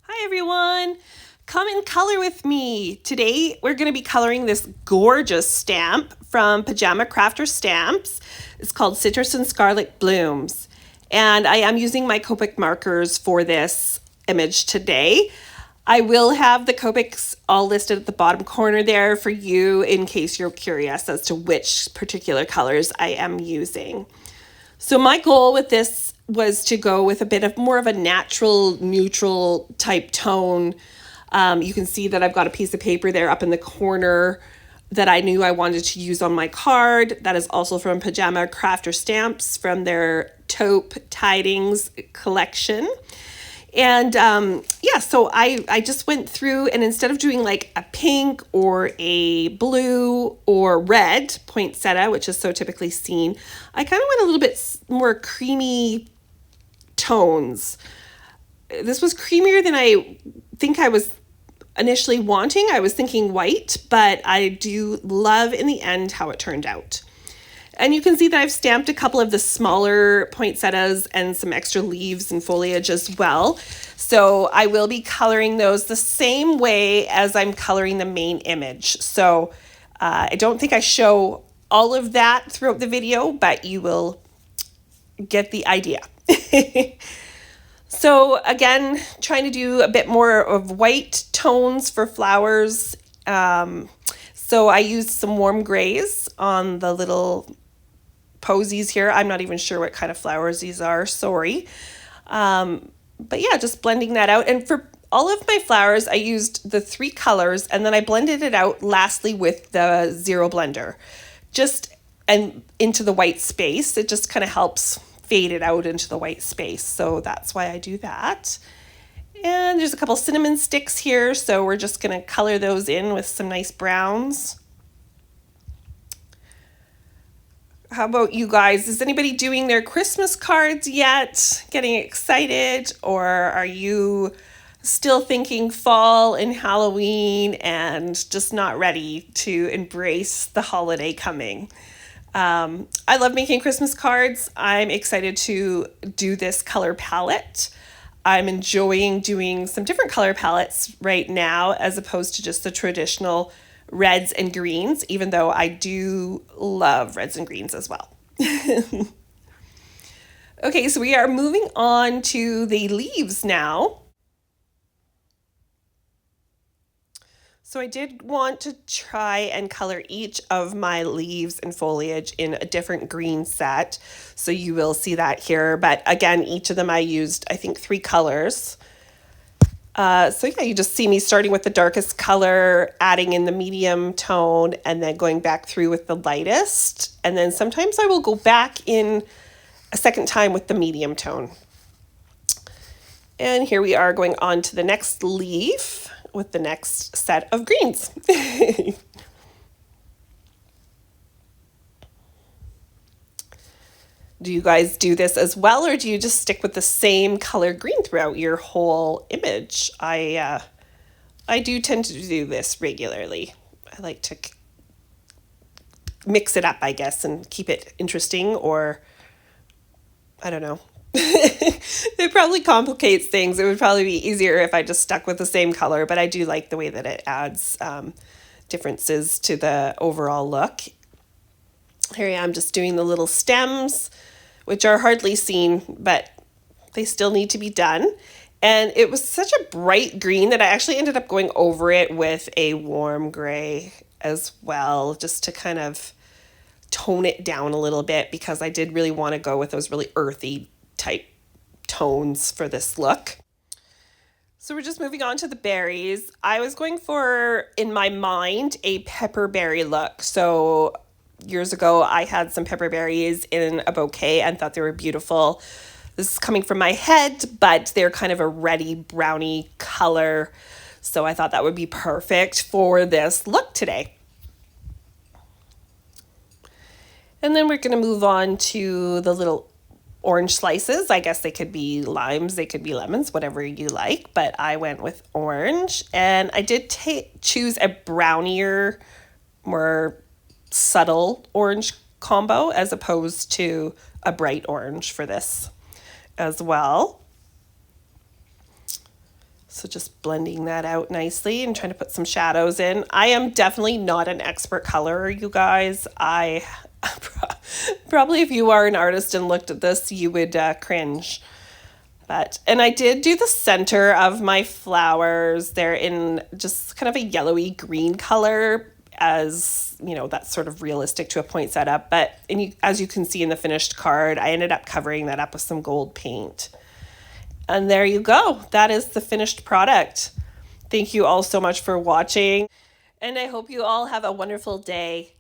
Hi everyone! Come and color with me. Today we're going to be coloring this gorgeous stamp from Pajama Crafter Stamps. It's called Citrus and Scarlet Blooms. And I am using my Copic markers for this image today. I will have the Copics all listed at the bottom corner there for you in case you're curious as to which particular colors I am using. So my goal with this was to go with a bit of more of a natural, neutral type tone. You can see that I've got a piece of paper there up in the corner that I knew I wanted to use on my card. That is also from Pajama Crafter Stamps from their Taupe Tidings collection. And yeah, so I just went through, and instead of doing like a pink or a blue or red poinsettia, which is so typically seen, I kind of went a little bit more creamy tones. This was creamier than I think I was initially wanting. I was thinking white, but I do love in the end how it turned out. And you can see that I've stamped a couple of the smaller poinsettias and some extra leaves and foliage as well. So I will be coloring those the same way as I'm coloring the main image. So I don't think I show all of that throughout the video, but you will get the idea. So again, trying to do a bit more of white tones for flowers. So I used some warm grays on the little posies here. I'm not even sure what kind of flowers these are, sorry. But yeah, just blending that out. And for all of my flowers, I used the 3 colors and then I blended it out lastly with the Zero Blender. And into the white space. It just kind of helps fade it out into the white space. So that's why I do that. And there's a couple cinnamon sticks here. So we're just going to color those in with some nice browns. How about you guys? Is anybody doing their Christmas cards yet? Getting excited? Or are you still thinking fall and Halloween and just not ready to embrace the holiday coming? I love making Christmas cards. I'm excited to do this color palette. I'm enjoying doing some different color palettes right now as opposed to just the traditional reds and greens, even though I do love reds and greens as well. Okay, so we are moving on to the leaves now. So I did want to try and color each of my leaves and foliage in a different green set. So you will see that here. But again, each of them I used, I think, 3 colors. So yeah, you just see me starting with the darkest color, adding in the medium tone, and then going back through with the lightest. And then sometimes I will go back in a second time with the medium tone. And here we are going on to the next leaf with the next set of greens. Do you guys do this as well, or do you just stick with the same color green throughout your whole image? I do tend to do this regularly. I like to mix it up, I guess, and keep it interesting, or I don't know. It probably complicates things. It would probably be easier if I just stuck with the same color, but I do like the way that it adds differences to the overall look. Here I am just doing the little stems, which are hardly seen, but they still need to be done. And it was such a bright green that I actually ended up going over it with a warm gray as well, just to kind of tone it down a little bit, because I did really want to go with those really earthy type tones for this look. So we're just moving on to the berries. I was going for, in my mind, a pepperberry look. So years ago, I had some pepperberries in a bouquet and thought they were beautiful. This is coming from my head, but they're kind of a reddy browny color. So I thought that would be perfect for this look today. And then we're going to move on to the little orange slices. I guess they could be limes, they could be lemons, whatever you like, but I went with orange. And I did choose a brownier, more subtle orange combo as opposed to a bright orange for this as well. So So just blending that out nicely and trying to put some shadows in. I am definitely not an expert colorer, you guys. I probably if you are an artist and looked at this, you would cringe. And I did do the center of my flowers. They're in just kind of a yellowy green color, as you know, that's sort of realistic to a poinsettia. But as you can see in the finished card, I ended up covering that up with some gold paint. And there you go. That is the finished product. Thank you all so much for watching. And I hope you all have a wonderful day.